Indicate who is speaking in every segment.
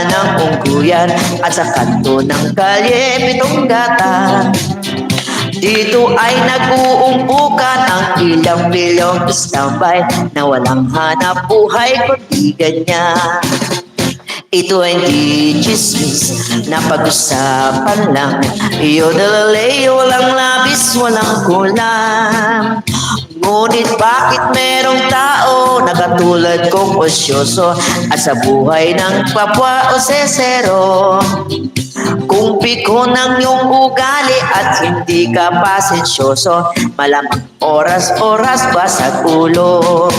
Speaker 1: ng Ungguyan at sa kanto ng Kalye Pitong Gata. Dito ay nag-uumpukan ang ilang bilyong istambay na walang hanap buhay kundi ganyan. Ito ay hindi chismis na pag-usapan lang. Yodelalay, walang labis, walang kulang. Ngunit bakit merong tao na katulad kong osyoso at sa buhay ng kapwa o sesero? Kung piko ng iyong ugali at hindi ka pasensyoso, malamang oras-oras ba sa ulo?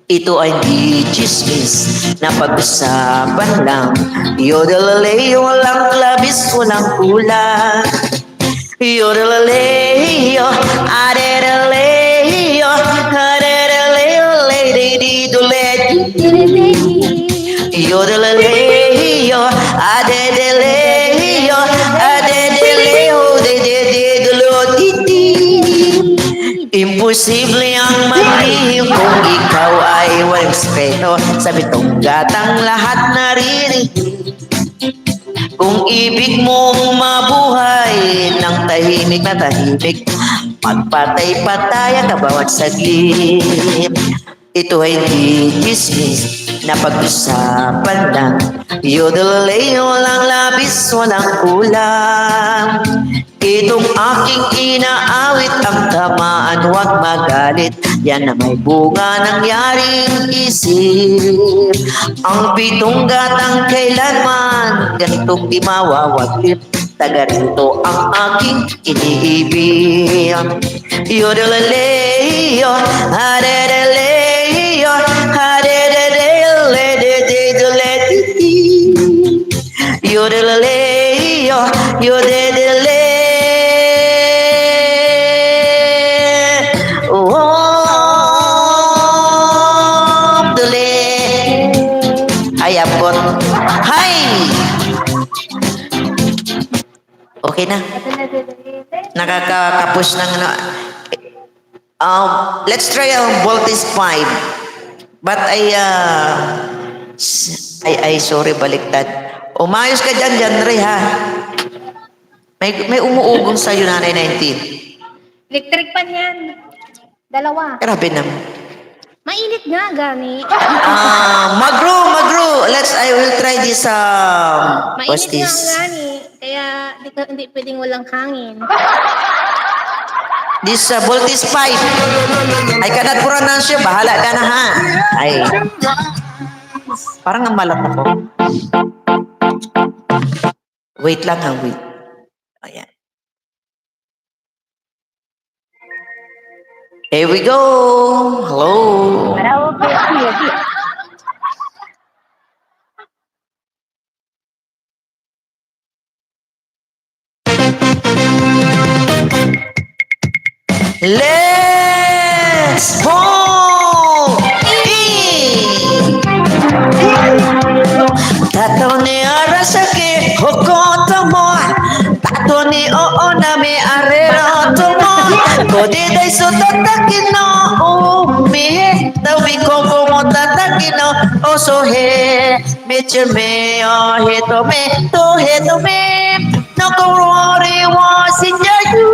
Speaker 1: Ito ay di chismis na pag-usapan lang. Yodelalay, walang labis, walang kulang. Yodelalay, adelalay, adelalay, ladydidulay. Yodelalay, adelalay, adelalay, ladydidulay. Imposible ang maglihim kung ikaw ay walang respeto. Sa Pitong Gatang lahat naririnig. Kung ibig mong mabuhay ng tahimik na tahimik, magpatay-pataya ka bawat saglit. Ito ay di chismis na pag-usapan lang. Yodelalay, walang labis, walang kulang. Itong aking inaawit ang tamaan, huwag magalit. Yan na may bunga nangyaring isip. Ang Pitong Gatang kailanman ganitong di mawawaglit. Taga rito ang aking iniibig. Yodelalay, adelalay, adelalay, yodelalay, yodelalay. Ayapot. Hi! Okay na. Nakakapos ng ano. Let's try ang voltage 5. But sorry, baliktad. Umayos ka dyan, Ray, ha? May umuugong sa'yo, Nanay 19.
Speaker 2: Electric pan yan. Dalawa.
Speaker 1: Grabe naman.
Speaker 2: Mainit nga, gani.
Speaker 1: Magro. I will try this, what's
Speaker 2: Mainit nga
Speaker 1: this?
Speaker 2: ang gani. Kaya hindi pwedeng walang hangin.
Speaker 1: This voltage 5. I cannot pronounce you. Bahala ka na, ha? Ay. Parang ang malat ako. Wait lang, ha? Wait. Ayan. Here we go. Hello. Let's go! Tato ni arasake hokoto mo. Tato ni oo na me arero tomo. Kodi dai so tataki no umi. Tawi koko mo tataki no oso he. Meche me o heto me to heto me. No korori wa sinjayu.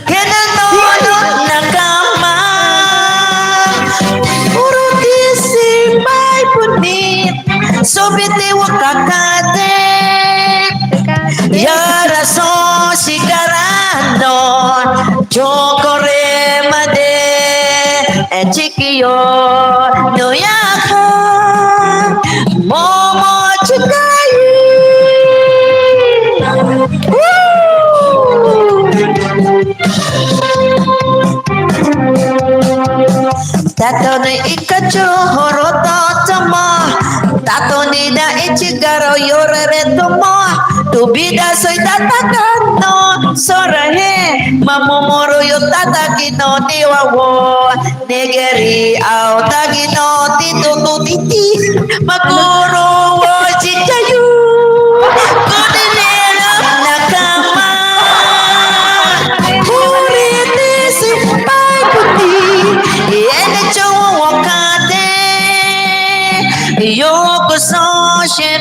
Speaker 1: Kena no nakama. Puro tisi bay punit. Sobite wakakate. Yara so sigarando. Chokore made. Chikiyo no yaka. Momo chikayi. Tato ni ikacho horoto tomo. Tato ni da ichigaro yorere tomo. Tubida soy tatakano. Sorahe mamomoro yo tatakino niwawo. Negeri au tagino tito tutiti. Maguro